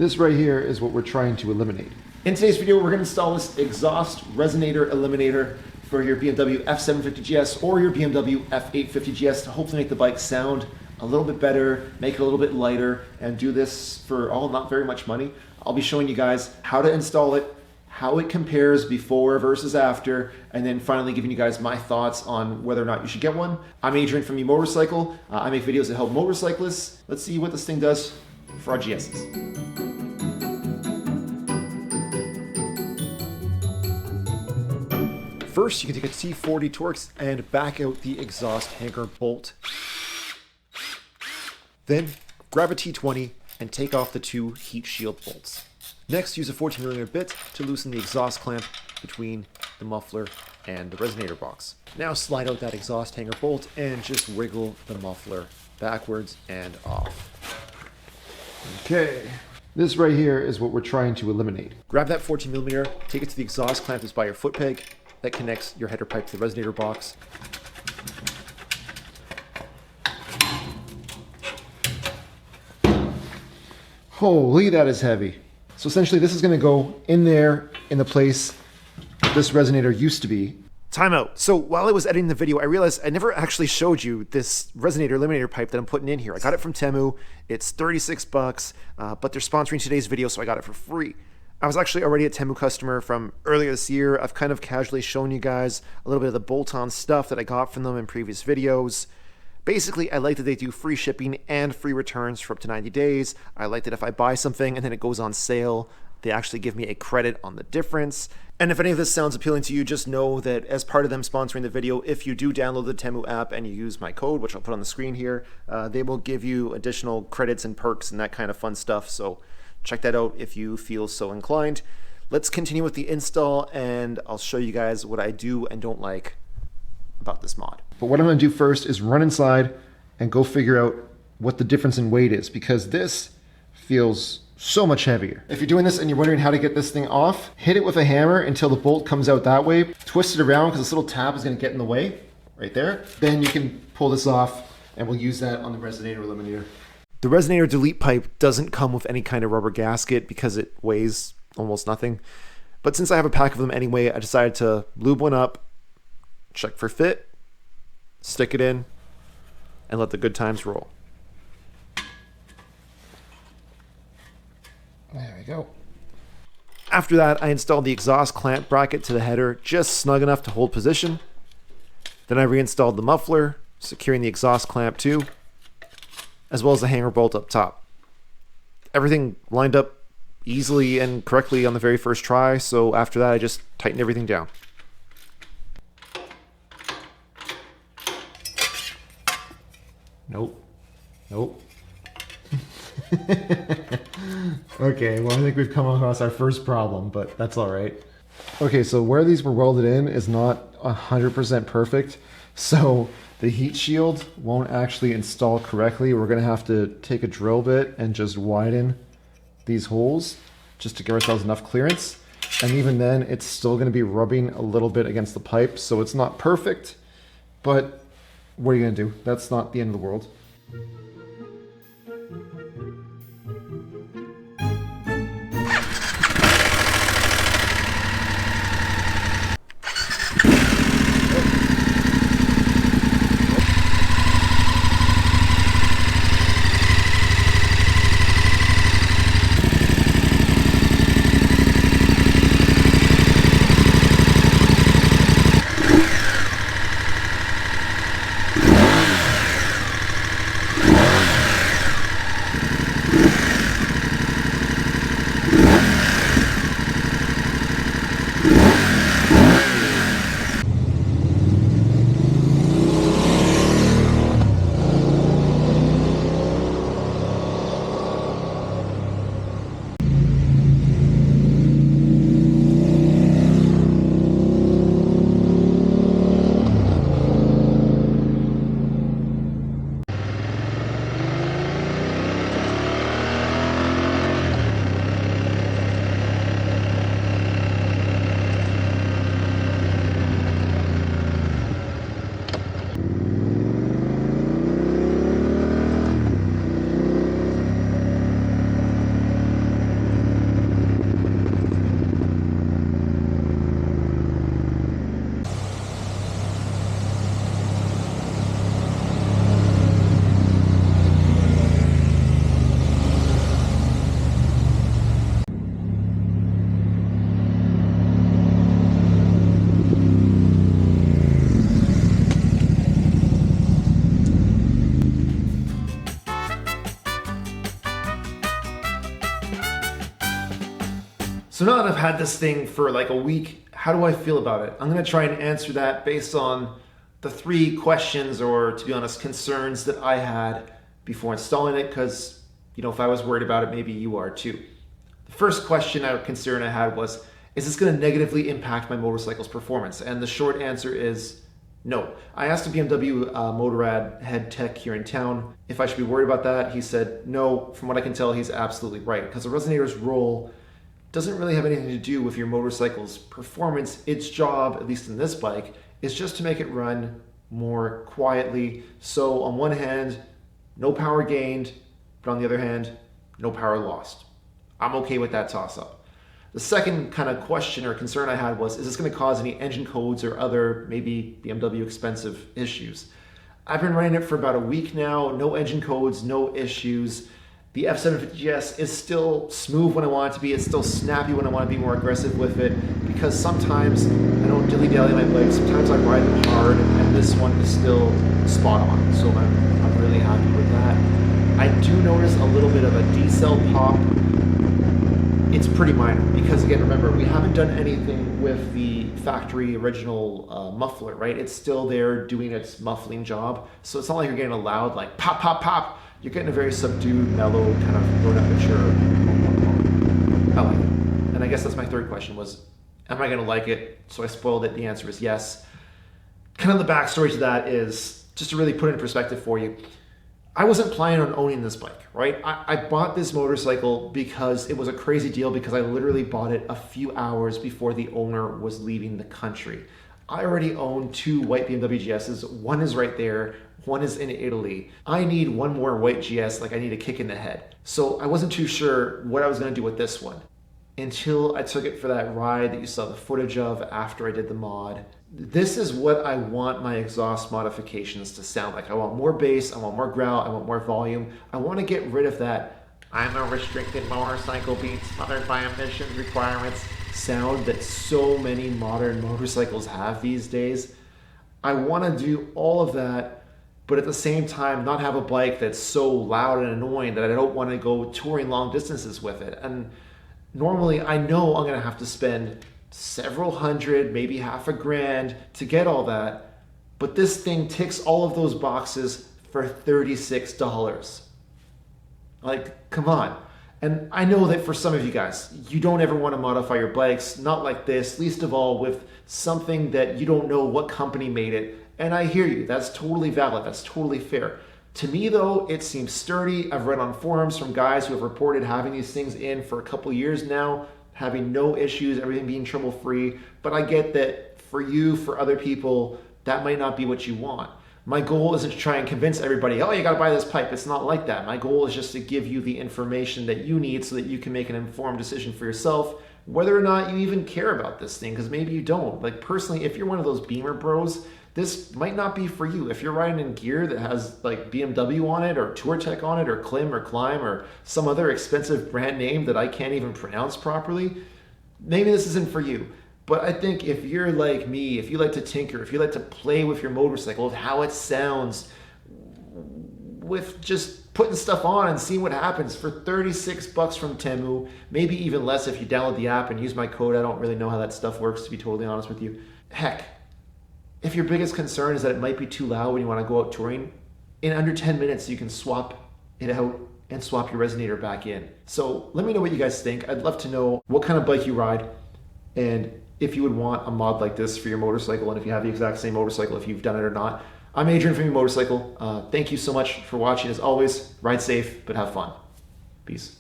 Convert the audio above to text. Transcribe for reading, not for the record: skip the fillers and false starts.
This right here is what we're trying to eliminate. In today's video, we're going to install this exhaust resonator eliminator for your BMW F750GS or your BMW F850GS to hopefully make the bike sound a little bit better, make it a little bit lighter, and do this for all not very much money. I'll be showing you guys how to install it, how it compares before versus after, and then finally giving you guys my thoughts on whether or not you should get one. I'm Adrian from YouMotorcycle. I make videos that help motorcyclists. Let's see what this thing does for our GSs. First, you can take a T40 Torx and back out the exhaust hanger bolt. Then, grab a T20 and take off the two heat shield bolts. Next, use a 14mm bit to loosen the exhaust clamp between the muffler and the resonator box. Now slide out that exhaust hanger bolt and just wiggle the muffler backwards and off. Okay, this right here is what we're trying to eliminate. Grab that 14mm, take it to the exhaust clamp that's by your foot peg that connects your header pipe to the resonator box. Holy, that is heavy. So essentially this is going to go in there in the place this resonator used to be. Time out. So while I was editing the video, I realized I never actually showed you this resonator eliminator pipe that I'm putting in here. I got it from TEMU. It's 36 bucks, but they're sponsoring today's video, so I got it for free. I was actually already a TEMU customer from earlier this year. I've kind of casually shown you guys a little bit of the bolt-on stuff that I got from them in previous videos. Basically, I like that they do free shipping and free returns for up to 90 days. I like that if I buy something and then it goes on sale, they actually give me a credit on the difference. And if any of this sounds appealing to you, just know that as part of them sponsoring the video, if you do download the TEMU app and you use my code, which I'll put on the screen here, they will give you additional credits and perks and that kind of fun stuff. So check that out if you feel so inclined. Let's continue with the install and I'll show you guys what I do and don't like about this mod. But what I'm going to do first is run inside and go figure out what the difference in weight is, because this feels so much heavier. If you're doing this and you're wondering how to get this thing off, hit it with a hammer until the bolt comes out that way. Twist it around because this little tab is going to get in the way right there. Then you can pull this off and we'll use that on the resonator eliminator. The resonator delete pipe doesn't come with any kind of rubber gasket because it weighs almost nothing. But since I have a pack of them anyway, I decided to lube one up, check for fit, stick it in, and let the good times roll. There we go. After that, I installed the exhaust clamp bracket to the header, just snug enough to hold position. Then I reinstalled the muffler, securing the exhaust clamp too, as well as the hanger bolt up top. Everything lined up easily and correctly on the very first try, so after that I just tightened everything down. Nope. Okay, well I think we've come across our first problem, but that's all right. Okay, so where these were welded in is not 100% perfect, so the heat shield won't actually install correctly. We're gonna have to take a drill bit and just widen these holes just to give ourselves enough clearance. And even then, it's still gonna be rubbing a little bit against the pipe, so it's not perfect, but what are you gonna do? That's not the end of the world. So now that I've had this thing for like a week, how do I feel about it? I'm gonna try and answer that based on the 3 questions, or to be honest, concerns that I had before installing it, because if I was worried about it, maybe you are too. The first question or concern I had was, is this gonna negatively impact my motorcycle's performance? And the short answer is no. I asked a BMW Motorrad head tech here in town if I should be worried about that. He said no. From what I can tell, he's absolutely right, because the resonator's role doesn't really have anything to do with your motorcycle's performance. Its job, at least in this bike, is just to make it run more quietly. So on one hand, no power gained, but on the other hand, no power lost. I'm okay with that toss-up. The second kind of question or concern I had was, is this going to cause any engine codes or other maybe BMW expensive issues? I've been running it for about a week now, no engine codes, no issues. The F750GS is still smooth when I want it to be. It's still snappy when I want to be more aggressive with it, because sometimes I don't dilly-dally my bikes. Sometimes I ride them hard, and this one is still spot on. So I'm really happy with that. I do notice a little bit of a decel pop. It's pretty minor, because again, remember, we haven't done anything with the factory original muffler, right? It's still there doing its muffling job. So it's not like you're getting a loud like pop, pop, pop. You're getting a very subdued, mellow, kind of low temperature. I like it. And I guess that's my third question was, am I gonna like it? So I spoiled it. The answer is yes. Kind of the backstory to that is, just to really put it in perspective for you, I wasn't planning on owning this bike, right? I bought this motorcycle because it was a crazy deal, because I literally bought it a few hours before the owner was leaving the country. I already own 2 white BMW GSs. One is right there, one is in Italy. I need one more white GS, like I need a kick in the head. So I wasn't too sure what I was gonna do with this one until I took it for that ride that you saw the footage of after I did the mod. This is what I want my exhaust modifications to sound like. I want more bass, I want more growl, I want more volume. I want to get rid of that "I'm a restricted motorcycle being smothered by emissions requirements" sound that so many modern motorcycles have these days. I want to do all of that, but at the same time not have a bike that's so loud and annoying that I don't want to go touring long distances with it. And normally I know I'm going to have to spend several hundred, maybe $1,000 to get all that, but this thing ticks all of those boxes for $36. Like, come on. And I know that for some of you guys, you don't ever want to modify your bikes, not like this, least of all with something that you don't know what company made it. And I hear you, that's totally valid, that's totally fair. To me though, it seems sturdy. I've read on forums from guys who have reported having these things in for a couple years now, having no issues, everything being trouble-free. But I get that for you, for other people, that might not be what you want. My goal isn't to try and convince everybody, oh, you gotta buy this pipe. It's not like that. My goal is just to give you the information that you need so that you can make an informed decision for yourself, whether or not you even care about this thing, because maybe you don't. Like personally, if you're one of those Beamer bros, this might not be for you. If you're riding in gear that has like BMW on it, or TourTech on it, or Klim or Climb, or some other expensive brand name that I can't even pronounce properly, maybe this isn't for you. But I think if you're like me, if you like to tinker, if you like to play with your motorcycle, with how it sounds, with just putting stuff on and seeing what happens for $36 from TEMU, maybe even less if you download the app and use my code. I don't really know how that stuff works, to be totally honest with you. Heck, if your biggest concern is that it might be too loud when you want to go out touring, in under 10 minutes you can swap it out and swap your resonator back in. So let me know what you guys think. I'd love to know what kind of bike you ride, and if you would want a mod like this for your motorcycle, and if you have the exact same motorcycle, if you've done it or not. I'm Adrian from YouMotorcycle. Thank you so much for watching. As always, ride safe, but have fun. Peace.